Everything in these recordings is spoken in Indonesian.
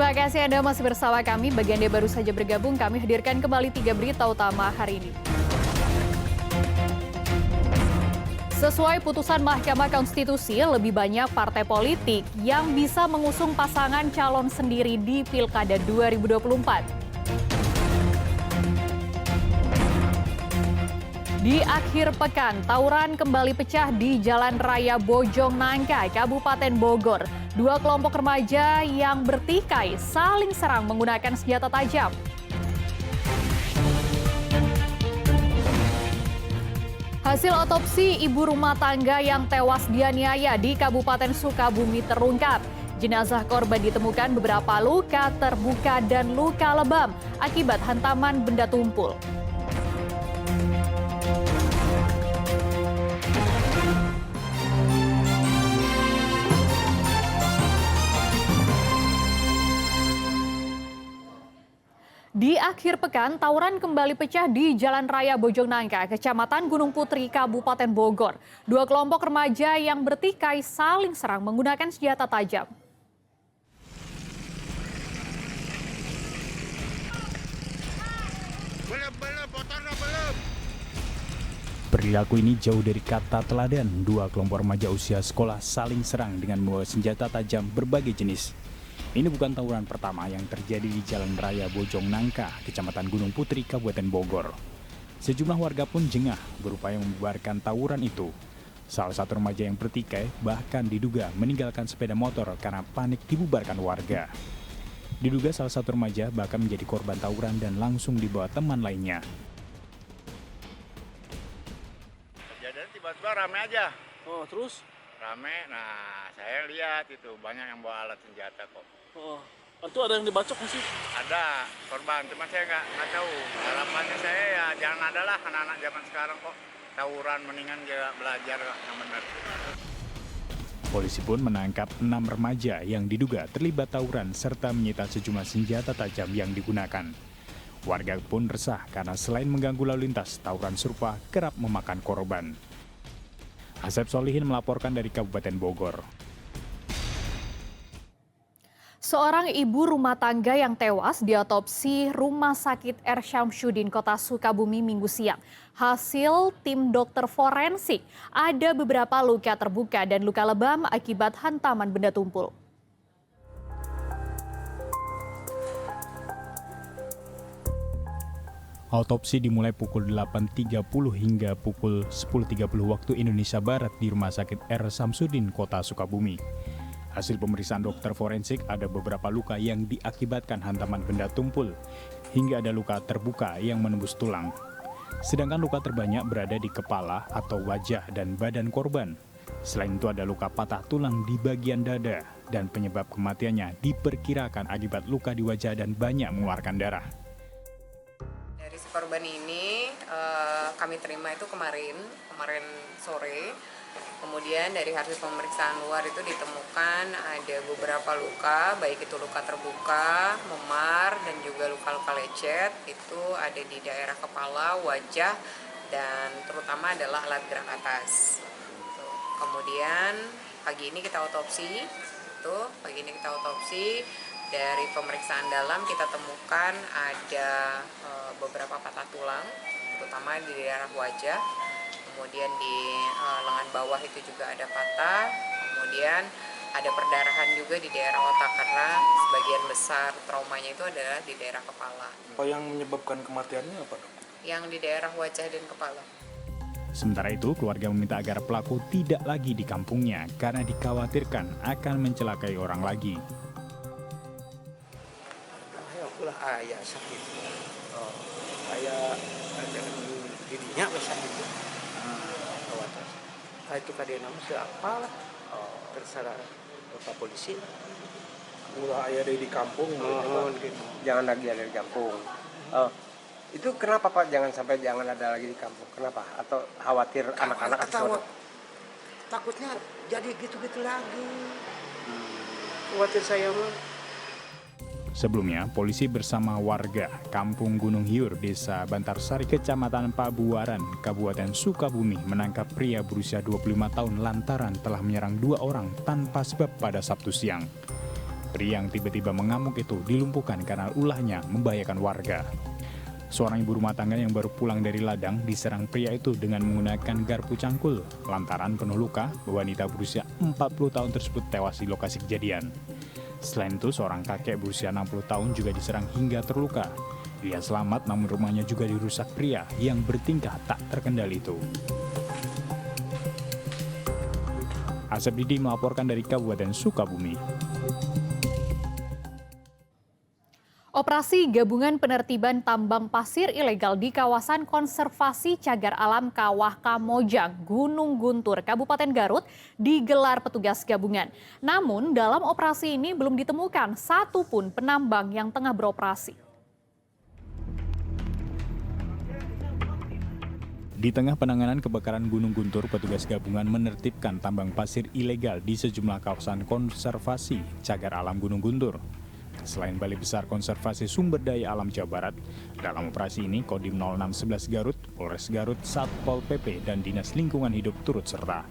Terima kasih Anda masih bersama kami. Bagi Anda baru saja bergabung, kami hadirkan kembali 3 berita utama hari ini. Sesuai putusan Mahkamah Konstitusi, lebih banyak partai politik yang bisa mengusung pasangan calon sendiri di Pilkada 2024. Di akhir pekan, tawuran kembali pecah di Jalan Raya Bojongnangka, Kabupaten Bogor. Dua kelompok remaja yang bertikai saling serang menggunakan senjata tajam. Hasil otopsi ibu rumah tangga yang tewas dianiaya di Kabupaten Sukabumi terungkap. Jenazah korban ditemukan beberapa luka terbuka dan luka lebam akibat hantaman benda tumpul. Di akhir pekan, tawuran kembali pecah di Jalan Raya Bojongnangka, Kecamatan Gunung Putri, Kabupaten Bogor. Dua kelompok remaja yang bertikai saling serang menggunakan senjata tajam. Perilaku ini jauh dari kata teladan. Dua kelompok remaja usia sekolah saling serang dengan membawa senjata tajam berbagai jenis. Ini bukan tawuran pertama yang terjadi di Jalan Raya Bojongnangka, Kecamatan Gunung Putri, Kabupaten Bogor. Sejumlah warga pun jengah berupaya membubarkan tawuran itu. Salah satu remaja yang bertikai bahkan diduga meninggalkan sepeda motor karena panik dibubarkan warga. Diduga salah satu remaja bahkan menjadi korban tawuran dan langsung dibawa teman lainnya. Kejadian tiba-tiba rame aja. Oh, terus? Rame, nah saya lihat itu banyak yang bawa alat senjata kok. Oh, itu ada yang dibacok nggak sih? Ada korban, cuma saya nggak tahu. Harapannya saya ya jangan ada lah anak-anak zaman sekarang kok. Tawuran mendingan dia belajar yang benar. Polisi pun menangkap 6 remaja yang diduga terlibat tawuran serta menyita sejumlah senjata tajam yang digunakan. Warga pun resah karena selain mengganggu lalu lintas, tawuran serupa kerap memakan korban. Asep Solihin melaporkan dari Kabupaten Bogor. Seorang ibu rumah tangga yang tewas diotopsi Rumah Sakit R. Syamsuddin, Kota Sukabumi Minggu siang. Hasil tim dokter forensik, ada beberapa luka terbuka dan luka lebam akibat hantaman benda tumpul. Autopsi dimulai pukul 8.30 hingga pukul 10.30 waktu Indonesia Barat di Rumah Sakit R. Syamsuddin, Kota Sukabumi. Hasil pemeriksaan dokter forensik ada beberapa luka yang diakibatkan hantaman benda tumpul, hingga ada luka terbuka yang menembus tulang. Sedangkan luka terbanyak berada di kepala atau wajah dan badan korban. Selain itu ada luka patah tulang di bagian dada, dan penyebab kematiannya diperkirakan akibat luka di wajah dan banyak mengeluarkan darah. Dari si korban ini kami terima itu kemarin sore. Kemudian dari hasil pemeriksaan luar itu ditemukan ada beberapa luka, baik itu luka terbuka, memar, dan juga luka-luka lecet. Itu ada di daerah kepala, wajah, dan terutama adalah alat gerak atas. Kemudian pagi ini kita otopsi. Dari pemeriksaan dalam kita temukan ada beberapa patah tulang, terutama di daerah wajah. Kemudian di lengan bawah itu juga ada patah, kemudian ada perdarahan juga di daerah otak karena sebagian besar traumanya itu adalah di daerah kepala. Apa yang menyebabkan kematiannya apa? Yang di daerah wajah dan kepala. Sementara itu, keluarga meminta agar pelaku tidak lagi di kampungnya karena dikhawatirkan akan mencelakai orang lagi. Ulah ayah sakit, ayah dengan dirinya sakit. Itu kadang nama siapa lah, terserah bapak polisi. Ulah ayah dari di kampung, gitu. Jangan lagi ada di kampung. Itu kenapa Pak? Jangan ada lagi di kampung. Kenapa? Atau khawatir anak-anak atau takutnya jadi gitu-gitu lagi. Khawatir saya mah. Sebelumnya, polisi bersama warga Kampung Gunung Hiur, Desa Bantarsari, Kecamatan Pabuaran, Kabupaten Sukabumi menangkap pria berusia 25 tahun lantaran telah menyerang 2 orang tanpa sebab pada Sabtu siang. Pria yang tiba-tiba mengamuk itu dilumpuhkan karena ulahnya membahayakan warga. Seorang ibu rumah tangga yang baru pulang dari ladang diserang pria itu dengan menggunakan garpu cangkul. Lantaran penuh luka, wanita berusia 40 tahun tersebut tewas di lokasi kejadian. Selain itu, seorang kakek berusia 60 tahun juga diserang hingga terluka. Dia selamat namun rumahnya juga dirusak pria yang bertingkah tak terkendali itu. Asep Didi melaporkan dari Kabupaten Sukabumi. Operasi Gabungan Penertiban Tambang Pasir Ilegal di kawasan konservasi cagar alam Kawah Kamojang, Gunung Guntur, Kabupaten Garut digelar petugas gabungan. Namun dalam operasi ini belum ditemukan satupun penambang yang tengah beroperasi. Di tengah penanganan kebakaran Gunung Guntur, petugas gabungan menertibkan tambang pasir ilegal di sejumlah kawasan konservasi cagar alam Gunung Guntur. Selain Balai Besar Konservasi Sumber Daya Alam Jawa Barat, dalam operasi ini Kodim 0611 Garut, Polres Garut, Satpol PP, dan Dinas Lingkungan Hidup turut serta.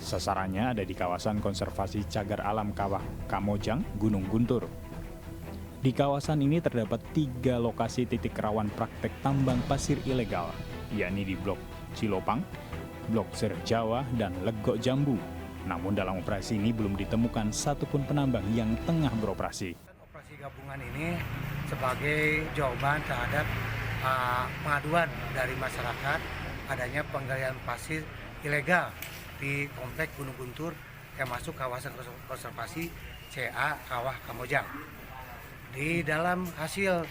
Sasarannya ada di kawasan konservasi cagar alam Kawah Kamojang, Gunung Guntur. Di kawasan ini terdapat 3 lokasi titik rawan praktek tambang pasir ilegal, yakni di Blok Cilopang, Blok Serjawa, dan Legok Jambu. Namun dalam operasi ini belum ditemukan satupun penambang yang tengah beroperasi. Operasi gabungan ini sebagai jawaban terhadap pengaduan dari masyarakat adanya penggalian pasir ilegal di komplek Gunung Guntur yang masuk kawasan konservasi CA Kawah Kamojang. Di dalam hasil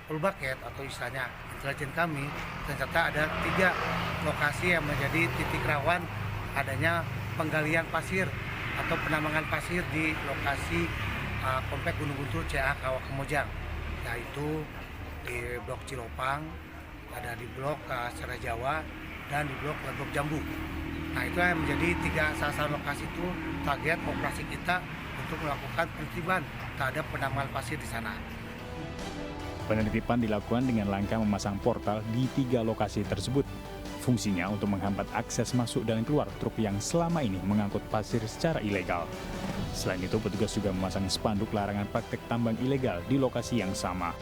full bucket atau istilahnya intelijen kami, ternyata ada 3 lokasi yang menjadi titik rawan adanya penggalian pasir atau penambangan pasir di lokasi komplek Gunung Guntur CA Kawah Kamojang, yaitu di Blok Cilopang, ada di Blok Serjawa, dan di Blok Legok Jambu. Nah, itu yang menjadi 3 sasaran lokasi itu target operasi kita untuk melakukan penertiban terhadap penambangan pasir di sana. Penertiban dilakukan dengan langkah memasang portal di 3 lokasi tersebut. Fungsinya untuk menghambat akses masuk dan keluar truk yang selama ini mengangkut pasir secara ilegal. Selain itu, petugas juga memasang spanduk larangan praktek tambang ilegal di lokasi yang sama.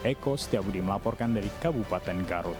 Eko Setiabudi melaporkan dari Kabupaten Garut.